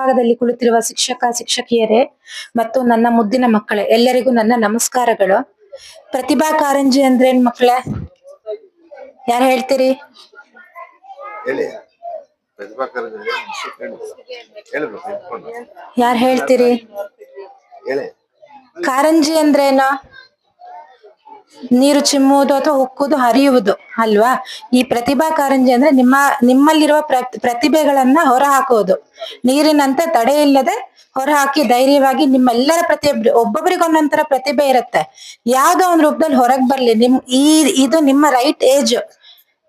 ಮುಂಭಾಗದಲ್ಲಿ ಕುಳಿತಿರುವ ಶಿಕ್ಷಕ ಶಿಕ್ಷಕಿಯರೇ ಮತ್ತು ನನ್ನ ಮುದ್ದಿನ ಮಕ್ಕಳೇ, ಎಲ್ಲರಿಗೂ ನನ್ನ ನಮಸ್ಕಾರಗಳು. ಪ್ರತಿಭಾ ಕಾರಂಜಿ ಅಂದ್ರೇನ್ ಮಕ್ಕಳೇ? ಯಾರು ಹೇಳ್ತೀರಿ? ಯಾರು ಹೇಳ್ತೀರಿ? ಕಾರಂಜಿ ಅಂದ್ರೇನು? ನೀರು ಚಿಮ್ಮುವುದು ಅಥವಾ ಉಕ್ಕುವುದು, ಹರಿಯುವುದು ಅಲ್ವಾ? ಈ ಪ್ರತಿಭಾ ಕಾರಂಜಿ ಅಂದ್ರೆ ನಿಮ್ಮಲ್ಲಿರುವ ಪ್ರತಿಭೆಗಳನ್ನ ಹೊರ ಹಾಕುವುದು. ನೀರಿನಂತೆ ತಡೆ ಇಲ್ಲದೆ ಹೊರ ಹಾಕಿ ಧೈರ್ಯವಾಗಿ ನಿಮ್ಮೆಲ್ಲರ ಒಬ್ಬೊಬ್ಬರಿಗೊಂದೊಂಥರ ಪ್ರತಿಭೆ ಇರುತ್ತೆ. ಯಾವ್ದೋ ಒಂದ್ ರೂಪದಲ್ಲಿ ಹೊರಗ್ ಬರ್ಲಿ. ಇದು ನಿಮ್ಮ ರೈಟ್ ಏಜ್.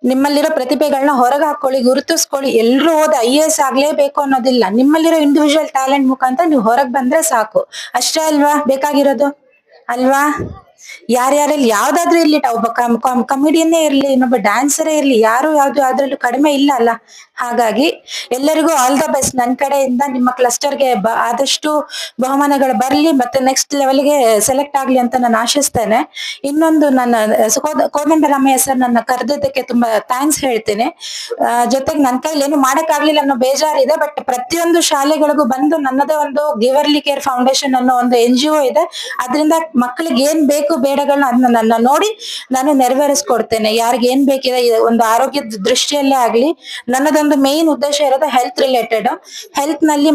ನಿಮ್ಮಲ್ಲಿರೋ ಪ್ರತಿಭೆಗಳನ್ನ ಹೊರಗೆ ಹಾಕೊಳ್ಳಿ, ಗುರುತಿಸ್ಕೊಳ್ಳಿ. ಎಲ್ರು ಓದಿ IAS ಆಗ್ಲೇಬೇಕು ಅನ್ನೋದಿಲ್ಲ. ನಿಮ್ಮಲ್ಲಿರೋ ಇಂಡಿವಿಜುವಲ್ ಟ್ಯಾಲೆಂಟ್ ಮುಖಾಂತರ ನೀವು ಹೊರಗ್ ಬಂದ್ರೆ ಸಾಕು. ಅಷ್ಟೇ ಅಲ್ವಾ ಬೇಕಾಗಿರೋದು? ಅಲ್ವಾ? ಯಾರ್ಯಾರಲ್ಲಿ ಯಾವ್ದಾದ್ರು ಇರ್ಲಿ, ಒಬ್ಬ ಕಮಿಡಿಯನ್ನೇ ಇರ್ಲಿ, ಇನ್ನೊಬ್ಬ ಡ್ಯಾನ್ಸರೇ ಇರ್ಲಿ, ಯಾವ್ದ್ರಲ್ಲೂ ಕಡಿಮೆ ಇಲ್ಲ ಅಲ್ಲ. ಹಾಗಾಗಿ ಎಲ್ಲರಿಗೂ ಆಲ್ ದ ಬೆಸ್ಟ್ ನನ್ನ ಕಡೆಯಿಂದ. ನಿಮ್ಮ ಕ್ಲಸ್ಟರ್ಗೆ ಆದಷ್ಟು ಬಹುಮಾನಗಳು ಬರ್ಲಿ, ಮತ್ತೆ ನೆಕ್ಸ್ಟ್ ಲೆವೆಲ್ಗೆ ಸೆಲೆಕ್ಟ್ ಆಗ್ಲಿ ಅಂತ ನಾನು ಆಶಿಸ್ತೇನೆ. ಇನ್ನೊಂದು, ನನ್ನ ಕೋದಂಡರಾಮಯ್ಯ ಸರ್ ನನ್ನ ಕರೆದಿದ್ದಕ್ಕೆ ತುಂಬಾ ಥ್ಯಾಂಕ್ಸ್ ಹೇಳ್ತೀನಿ. ಜೊತೆಗೆ ನನ್ನ ಕೈಲಿ ಏನು ಮಾಡಕ್ ಆಗ್ಲಿಲ್ಲ ಅನ್ನೋ ಬೇಜಾರಿದೆ. ಬಟ್ ಪ್ರತಿಯೊಂದು ಶಾಲೆಗಳಿಗೂ ಬಂದು ನನ್ನದೇ ಒಂದು ಗಿವರ್ಲಿ ಕೇರ್ ಫೌಂಡೇಶನ್ ಅನ್ನೋ ಒಂದು NGO ಇದೆ. ಅದರಿಂದ ಮಕ್ಕಳಿಗೆ ಏನ್ ಬೇಕು ಬೇಡಗಳನ್ನ ಅದನ್ನ ನನ್ನ ನೋಡಿ ನಾನು ನೆರವೇರಿಸ್ಕೊಡ್ತೇನೆ. ಯಾರಿಗೆ ಏನ್ ಬೇಕಿದೆ, ಒಂದು ಆರೋಗ್ಯದ ದೃಷ್ಟಿಯಲ್ಲೇ ಆಗ್ಲಿ. ನನ್ನದೊಂದು ಮೇನ್ ಉದ್ದೇಶ ಇರೋದು ಹೆಲ್ತ್ ರಿಲೇಟೆಡ್. ಹೆಲ್ತ್ ನಲ್ಲಿ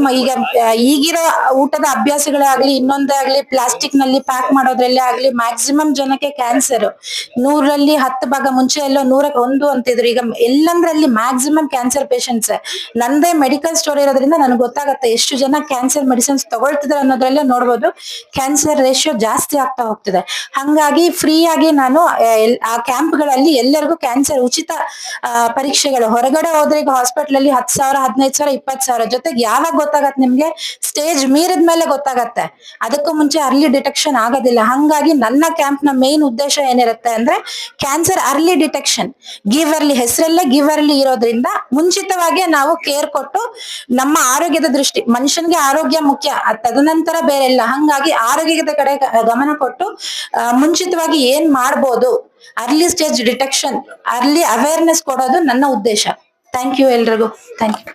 ಈಗಿರೋ ಊಟದ ಅಭ್ಯಾಸಗಳೇ ಆಗ್ಲಿ, ಇನ್ನೊಂದೇ ಆಗ್ಲಿ, ಪ್ಲಾಸ್ಟಿಕ್ ನಲ್ಲಿ ಪ್ಯಾಕ್ ಮಾಡೋದ್ರಲ್ಲೇ ಆಗ್ಲಿ, ಮ್ಯಾಕ್ಸಿಮಮ್ ಜನಕ್ಕೆ ಕ್ಯಾನ್ಸರ್. 100ರಲ್ಲಿ 10 ಭಾಗ, ಮುಂಚೆ ಎಲ್ಲೋ 100ಕ್ಕೆ 1 ಅಂತಿದ್ರು, ಈಗ ಎಲ್ಲಂದ್ರಲ್ಲಿ ಮ್ಯಾಕ್ಸಿಮಮ್ ಕ್ಯಾನ್ಸರ್ ಪೇಷಂಟ್ಸ್. ನಂದೇ ಮೆಡಿಕಲ್ ಸ್ಟೋರ್ ಇರೋದ್ರಿಂದ ನನಗೆ ಗೊತ್ತಾಗತ್ತೆ ಎಷ್ಟು ಜನ ಕ್ಯಾನ್ಸರ್ ಮೆಡಿಸಿನ್ಸ್ ತಗೊಳ್ತಿದ್ರೆ ಅನ್ನೋದ್ರಲ್ಲೇ ನೋಡ್ಬೋದು. ಕ್ಯಾನ್ಸರ್ ರೇಷಿಯೋ ಜಾಸ್ತಿ ಆಗ್ತಾ ಹೋಗ್ತಿದೆ. ಹಂಗಾಗಿ ಫ್ರೀ ಆಗಿ ನಾನು ಆ ಕ್ಯಾಂಪ್ಗಳಲ್ಲಿ ಎಲ್ಲರಿಗೂ ಕ್ಯಾನ್ಸರ್ ಉಚಿತ ಪರೀಕ್ಷೆಗಳು. ಹೊರಗಡೆ ಹೋದ್ರೆ ಈಗ ಹಾಸ್ಪಿಟಲ್ ಅಲ್ಲಿ 10,000, 15,000, 20,000. ಜೊತೆಗೆ ಯಾವಾಗ ಗೊತ್ತಾಗತ್ತೆ ನಿಮ್ಗೆ? ಸ್ಟೇಜ್ ಮೀರಿದ ಮೇಲೆ ಗೊತ್ತಾಗತ್ತೆ. ಅದಕ್ಕೂ ಮುಂಚೆ ಅರ್ಲಿ ಡಿಟೆಕ್ಷನ್ ಆಗೋದಿಲ್ಲ. ಹಂಗಾಗಿ ನನ್ನ ಕ್ಯಾಂಪ್ ನ ಮೇನ್ ಉದ್ದೇಶ ಏನಿರುತ್ತೆ ಅಂದ್ರೆ cancer early detection. Give early, ಹೆಸರಲ್ಲೇ ಗಿವ್ ಅರ್ಲಿ ಇರೋದ್ರಿಂದ ಮುಂಚಿತವಾಗಿ ನಾವು ಕೇರ್ ಕೊಟ್ಟು ನಮ್ಮ ಆರೋಗ್ಯದ ದೃಷ್ಟಿ, ಮನುಷ್ಯನ್ಗೆ ಆರೋಗ್ಯ ಮುಖ್ಯ, ತದನಂತರ ಬೇರೆ ಇಲ್ಲ. ಹಂಗಾಗಿ ಆರೋಗ್ಯದ ಕಡೆ ಗಮನ ಕೊಟ್ಟು ಮುಂಚಿತವಾಗಿ ಏನ್ ಮಾಡ್ಬೋದು, early stage detection, early awareness ಕೊಡೋದು ನನ್ನ ಉದ್ದೇಶ. ಥ್ಯಾಂಕ್ ಯು ಎಲ್ರಿಗೂ. Thank you.